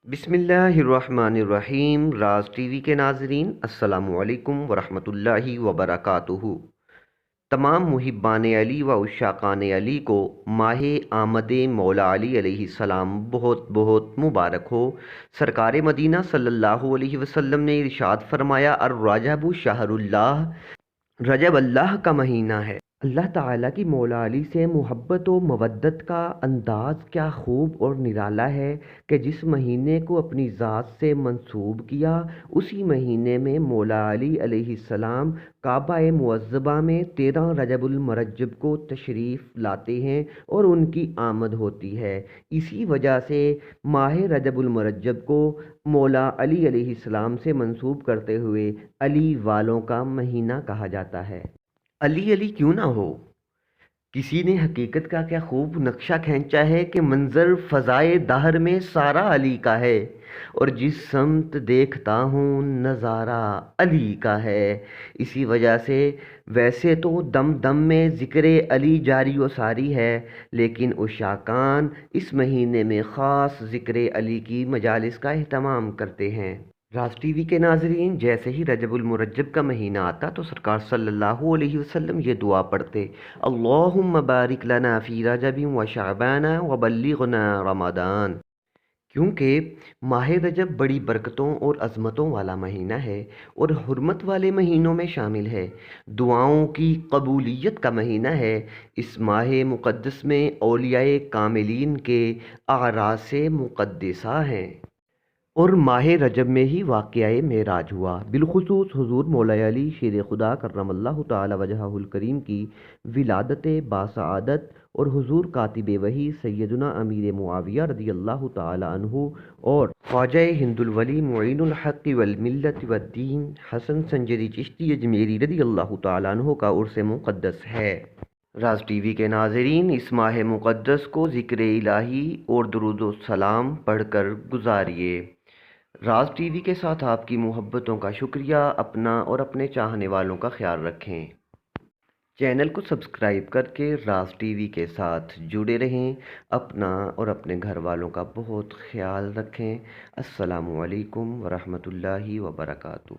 बिस्मिल्लाहिर्रहमानिर्रहीम। राज टीवी के नाज़रीन, अस्सलामु अलैकुम वरहमतुल्लाहि वबरकातुहू। तमाम मुहिब्बान अली व उशाक़ान अली को माह आमद मौला अली अलैहिस्सलाम बहुत बहुत मुबारक हो। सरकार मदीना सल्लल्लाहु अलैहि वसल्लम ने इरशाद फरमाया, अर रजबु शहरुल्लाह, रजब अल्लाह का महीना है। अल्लाह ताला की मौला अली से मोहब्बत व मवद्दत का अंदाज़ क्या खूब और निराला है कि जिस महीने को अपनी ज़ात से मंसूब किया, उसी महीने में मौला अली अलैहिस्सलाम काबा मुअज़्ज़बा में 13 रजबुल मरज्जब को तशरीफ़ लाते हैं और उनकी आमद होती है। इसी वजह से माह रजबुल मरज्जब को मौला अली अलैहिस्सलाम से मंसूब करते हुए अली वालों का महीना कहा जाता है। अली अली क्यों ना हो, किसी ने हकीकत का क्या खूब नक्शा खींचा है कि मंजर फ़ज़ाए दहर में सारा अली का है, और जिस समत देखता हूँ नज़ारा अली का है। इसी वजह से वैसे तो दम दम में ज़िक्र अली जारी व सारी है, लेकिन उशाकान इस महीने में ख़ास ज़िक्र अली की मजालिस का अहतमाम करते हैं। राज टीवी के नाजरीन, जैसे ही रजबुल मुरज्जब का महीना आता तो सरकार सल्लल्लाहु अलैहि वसल्लम ये दुआ पढ़ते, अल्लाहुम्मा बारिक लना फ़ी रजबिन व शअबान व बल्लिगना रमदान। क्योंकि माह रजब बड़ी बरकतों और अज़मतों वाला महीना है और हुर्मत वाले महीनों में शामिल है। दुआओं की कबूलियत का महीना है। इस माह मुक़द्दस में औलियाए कामिलीन के आरासे मुक़द्दसा हैं और माह रजब में ही वाक़या मेराज हुआ। बिलखुसूस हुज़ूर मौला अली शेर खुदा करमल्लाहु ताला वजहहुल करीम की विलादत बासआदत और हुज़ूर कातिब वही सैयदना अमीर मुआविया रज़ियल्लाहु ताला अन्हु और ख्वाजा हिंदुल वली मुईनुल हक़ वल मिल्लत वद्दीन हसन संजरी चिश्ती अजमेरी रज़ियल्लाहु ताला अन्हु का उर्स मुक़द्दस है। राज टीवी के नाज़रीन, इस माह मुक़द्दस को ज़िक्र इलाही और दुरूद व सलाम पढ़कर गुजारिए। राज टीवी के साथ आपकी मोहब्बतों का शुक्रिया। अपना और अपने चाहने वालों का ख्याल रखें। चैनल को सब्सक्राइब करके राज टीवी के साथ जुड़े रहें। अपना और अपने घर वालों का बहुत ख्याल रखें। अस्सलामु अलैकुम वरहमतुल्लाहि वबरकातुहू।